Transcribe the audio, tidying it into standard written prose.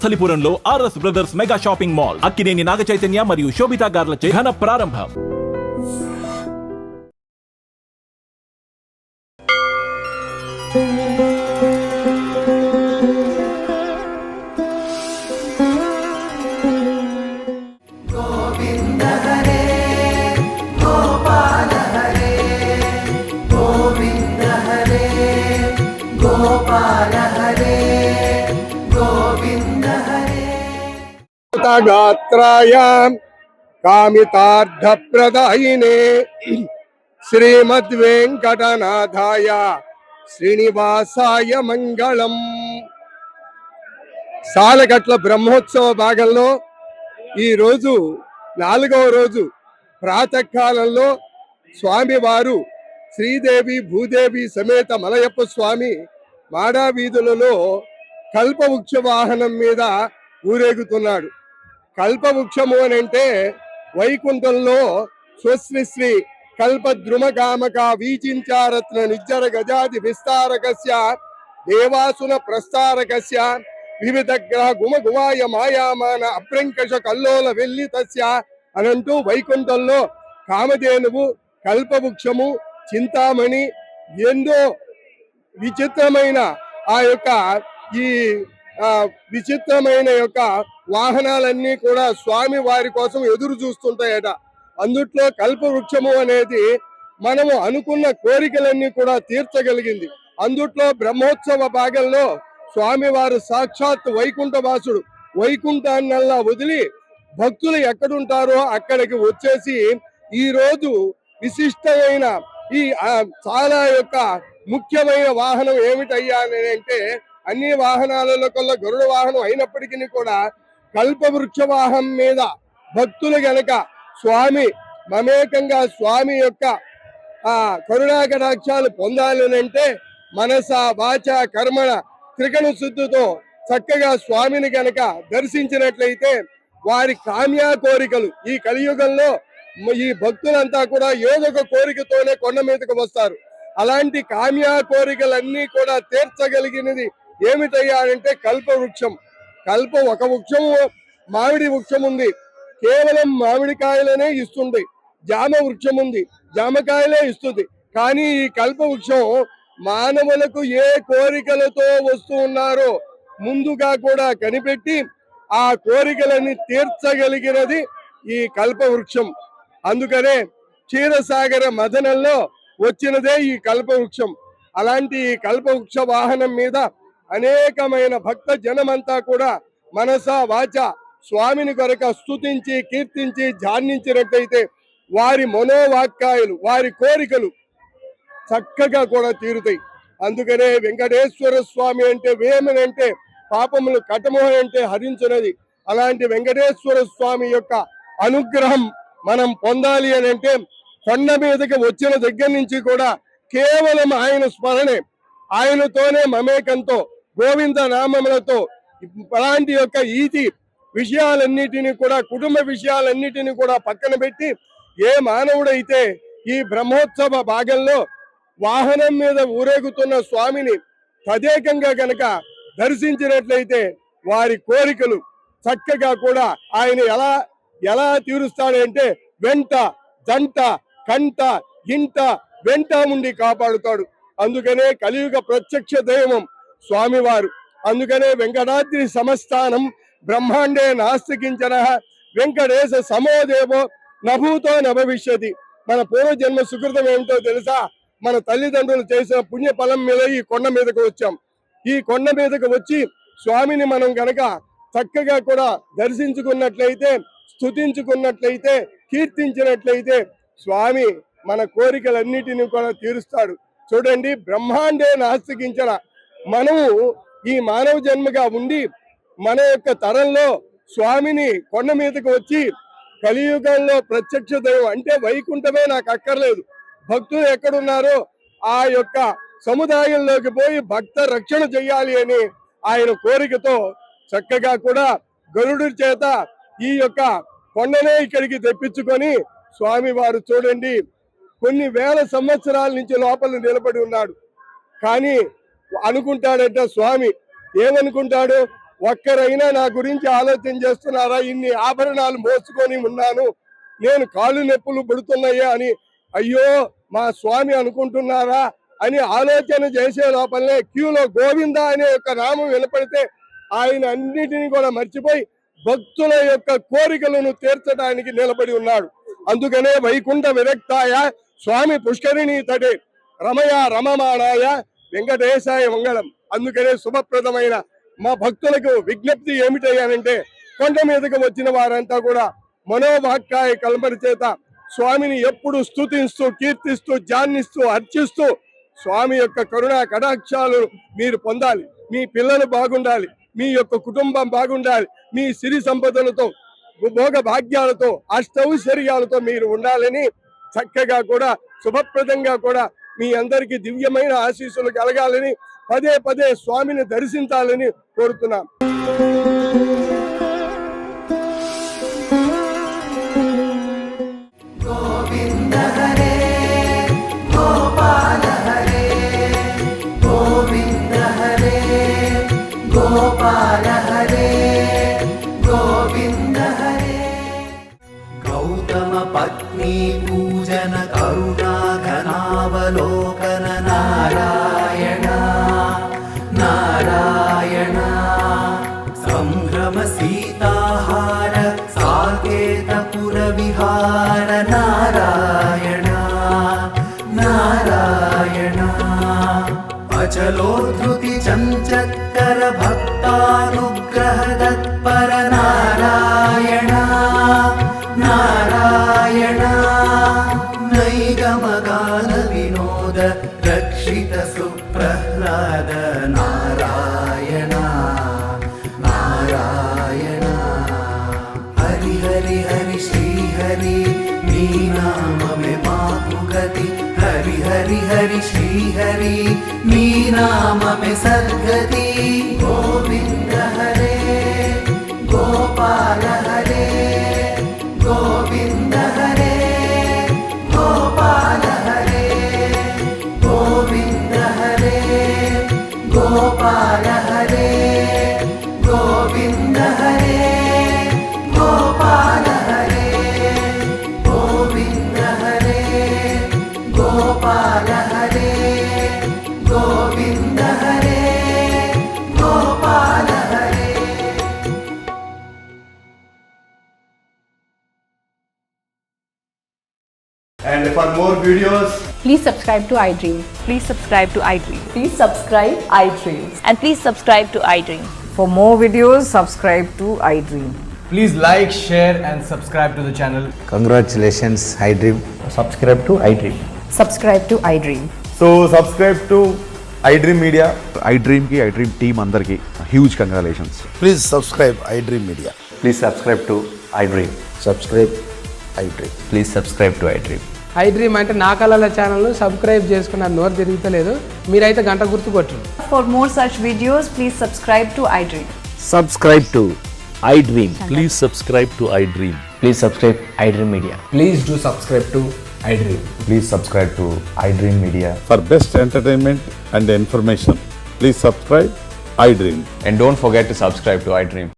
వత్సలిపురంలో RS brothers mega shopping mall Akkineni Naga Chaitanya మరియు శోభితా గార్లచే ఘన ప్రారంభం. गात्रायां कामितार्थप्रदायिने श्रीमद्वेंकटनाथाय శ్రీనివాసాయ మంగళం. సాలగట్ల బ్రహ్మోత్సవ భాగంలో ఈరోజు 4వ రోజు ప్రాతకాలంలో స్వామివారు శ్రీదేవి భూదేవి సమేత మలయప్ప స్వామి మాడా వీధులలో కల్పవృక్ష వాహనం మీద ఊరేగుతున్నాడు. కల్పవృక్షము అని అంటే వైకుంఠంలో స్వశ్రీ శ్రీ కల్పద్రుమకామక వీచించారత్న నిజ్జర గజాది విస్తారకస్య దేవాసున ప్రస్తారకస్య వివిధ గ్రహ గుమగుమాయ మాయామాన అప్రంకష కల్లోల వెల్లితస్య అనంటూ వైకుంఠంలో కామధేనువు, కల్పవృక్షము, చింతామణి ఎంతో విచిత్రమైన ఆ యొక్క ఈ విచిత్రమైన యొక్క వాహనాలన్నీ కూడా స్వామి వారి కోసం ఎదురు చూస్తుంటాయట. అందుట్లో కల్పవృక్షము అనేది మనము అనుకున్న కోరికలన్నీ కూడా తీర్చగలిగింది. అందుట్లో బ్రహ్మోత్సవ భాగంలో స్వామివారు సాక్షాత్ వైకుంఠవాసుడు వైకుంఠాన్నల్లా వదిలి భక్తులు ఎక్కడుంటారో అక్కడికి వచ్చేసి ఈ రోజు విశిష్టమైన ఈ చాలా యొక్క ముఖ్యమైన వాహనం ఏమిటయ్యా అని అంటే అన్ని వాహనాలలో కల్లా గరుడ వాహనం అయినప్పటికీ కూడా కల్పవృక్ష వాహనం మీద భక్తులు గనక స్వామి మమేకంగా స్వామి యొక్క కరుణాకటాక్షాలు పొందాలి అంటే మనస వాచ కర్మణ త్రికణ శుద్ధితో చక్కగా స్వామిని గనక దర్శించినట్లయితే వారి కామ్యా కోరికలు ఈ కలియుగంలో ఈ భక్తులంతా కూడా ఏదో ఒక కోరికతోనే కొండ మీదకు వస్తారు. అలాంటి కామ్యా కోరికలన్నీ కూడా తీర్చగలిగినది ఏమిటయ్యా అంటే కల్పవృక్షం. ఒక వృక్షము మామిడి వృక్షం ఉంది, కేవలం మామిడికాయలనే ఇస్తుంది. జామ వృక్షం ఉంది, జామకాయలే ఇస్తుంది. కానీ ఈ కల్పవృక్షం మానవులకు ఏ కోరికలతో వస్తూ ఉన్నారో ముందుగా కూడా కనిపెట్టి ఆ కోరికలని తీర్చగలిగినది ఈ కల్పవృక్షం. అందుకనే క్షీరసాగర మదనంలో వచ్చినదే ఈ కల్పవృక్షం. అలాంటి ఈ కల్పవృక్ష వాహనం మీద అనేకమైన భక్త జనమంతా కూడా మనస వాచ స్వామిని కొరక స్తుతించి కీర్తించి ధ్యానించినట్లయితే వారి మనోవాక్యాలు వారి కోరికలు చక్కగా కూడా తీరుతాయి. అందుకనే వెంకటేశ్వర స్వామి అంటే వేమని అంటే పాపములు కటమోహ అంటే హరించున్నది. అలాంటి వెంకటేశ్వర స్వామి యొక్క అనుగ్రహం మనం పొందాలి అని అంటే కొండ మీదకి వచ్చిన దగ్గర నుంచి కూడా కేవలం ఆయన స్మరణే, ఆయనతోనే మమేకంతో గోవింద నామములతో అలాంటి యొక్క ఈతి విషయాలన్నిటినీ కూడా కుటుంబ విషయాలన్నిటినీ కూడా పక్కన పెట్టి ఏ మానవుడైతే ఈ బ్రహ్మోత్సవ భాగంలో వాహనం మీద ఊరేగుతున్న స్వామిని తదేకంగా గనక దర్శించినట్లయితే వారి కోరికలు చక్కగా కూడా ఆయన ఎలా తీరుస్తాడంటే వెంట జంట కంట ఇంట వెంట ఉండి కాపాడుతాడు. అందుకనే కలియుగ ప్రత్యక్ష దైవం స్వామివారు. అందుకనే వెంకటాద్రి సమస్థానం బ్రహ్మాండే నాస్తికించన వెంకటేశ సమోదేవో నభూతో నభవిష్యతి. మన పూర్వజన్మ సుకృతం ఏమిటో తెలుసా? మన తల్లిదండ్రులు చేసిన పుణ్య ఫలం మీద ఈ కొండ మీదకు వచ్చాం. ఈ కొండ మీదకు వచ్చి స్వామిని మనం గనక చక్కగా కూడా దర్శించుకున్నట్లయితే, స్తుతించుకున్నట్లయితే, కీర్తించినట్లయితే స్వామి మన కోరికలన్నిటినీ కూడా తీరుస్తాడు. చూడండి, బ్రహ్మాండే నాస్తికించన. మనము ఈ మానవ జన్మగా ఉండి మన యొక్క తరంలో స్వామిని కొండ మీదకు వచ్చి కలియుగంలో ప్రత్యక్ష దైవం అంటే వైకుంఠమే నాకు అక్కర్లేదు, భక్తులు ఎక్కడున్నారో ఆ యొక్క సముదాయంలోకి పోయి భక్త రక్షణ చెయ్యాలి అని ఆయన కోరికతో చక్కగా కూడా గరుడు చేత ఈ యొక్క కొండనే ఇక్కడికి తెప్పించుకొని స్వామి వారు చూడండి కొన్ని వేల సంవత్సరాల నుంచి లోపల నిలబడి ఉన్నాడు. కానీ అనుకుంటాడంట స్వామి, ఏమనుకుంటాడు? ఒక్కరైనా నా గురించి ఆలోచన చేస్తున్నారా? ఇన్ని ఆభరణాలు మోసుకొని ఉన్నాను, నేను కాళ్ళు నొప్పులు పడుతున్నాయా అని అయ్యో మా స్వామి అనుకుంటున్నారా అని ఆలోచన చేసే లోపలనే క్యూలో గోవింద అనే ఒక నామం వినపడితే ఆయన అన్నిటినీ కూడా మర్చిపోయి భక్తుల యొక్క కోరికలను తీర్చడానికి నిలబడి ఉన్నాడు. అందుకనే వైకుంఠ విరక్తాయ స్వామి పుష్కరిణి తటే రమయ రమమాణాయ వెంకటేశాయ మంగళం. అందుకనే శుభప్రదమైన మా భక్తులకు విజ్ఞప్తి ఏమిటయ్యానంటే, కొండ మీదకు వచ్చిన వారంతా కూడా మనోవాక్కాయ కల్పన చేత స్వామిని ఎప్పుడు స్తుతిస్తూ కీర్తిస్తూ ధ్యానిస్తూ అర్చిస్తూ స్వామి యొక్క కరుణా కటాక్షాలు మీరు పొందాలి. మీ పిల్లలు బాగుండాలి, మీ యొక్క కుటుంబం బాగుండాలి, మీ సిరి సంపదలతో భోగ భాగ్యాలతో అష్టౌశ్వర్యాలతో మీరు ఉండాలని చక్కగా కూడా శుభప్రదంగా కూడా మీ అందరికీ దివ్యమైన ఆశీస్సులు కలగాలని పదే పదే స్వామిని దర్శించాలని కోరుతున్నాం. గోపాల హరే గోవింద హరే గౌతమ పత్ని పూజన కరుణా ఘనావలోకన నారాయణ నారాయణ సంభ్రమ సీతాహార సాకేతపుర విహార నారాయణ నారాయణ అచలోద్ధృతి చంచక్కర భక్తానుగ్రహ తత్పర నారాయణ నారాయణ నైగమగాన వినోద రక్షిత సుప్రహ్లాద నారాయణ నారాయణ హరి హరి హరి శ్రీ హరి నీ నామమే మాకు గతి హరి హరి హరి శ్రీ హరి నీ నామమే సద్గతి Govinda Hare Gopala Hare Govinda Hare Gopala Hare Govinda Hare Gopala Hare Govinda Hare Gopala Hare Govinda Hare Gopala Hare Govinda Hare Gopala Hare. And for more videos, Please subscribe to iDream. Please subscribe to iDream. Please subscribe iDream. And please subscribe to iDream. For more videos, subscribe to iDream. Please like, share and subscribe to the channel. Congratulations, iDream. Subscribe to iDream. Subscribe to iDream. so subscribe to iDream Media. iDream team అందరికి huge congratulations. Please subscribe iDream Media. Please subscribe to iDream. Subscribe iDream. Please subscribe to iDream. iDream అంటే నా కళల ఛానల్ను subscribe చేసుకున్న నోరు తిరుగుతలేదు, మీరైతే గంట గుర్తు కొట్టండి. For more such videos, please subscribe to iDream. Subscribe to iDream. Please subscribe to iDream. Please subscribe iDream Media. Please do subscribe to iDream. Please subscribe to iDream Media. For best entertainment and information, please subscribe iDream. And don't forget to subscribe to iDream.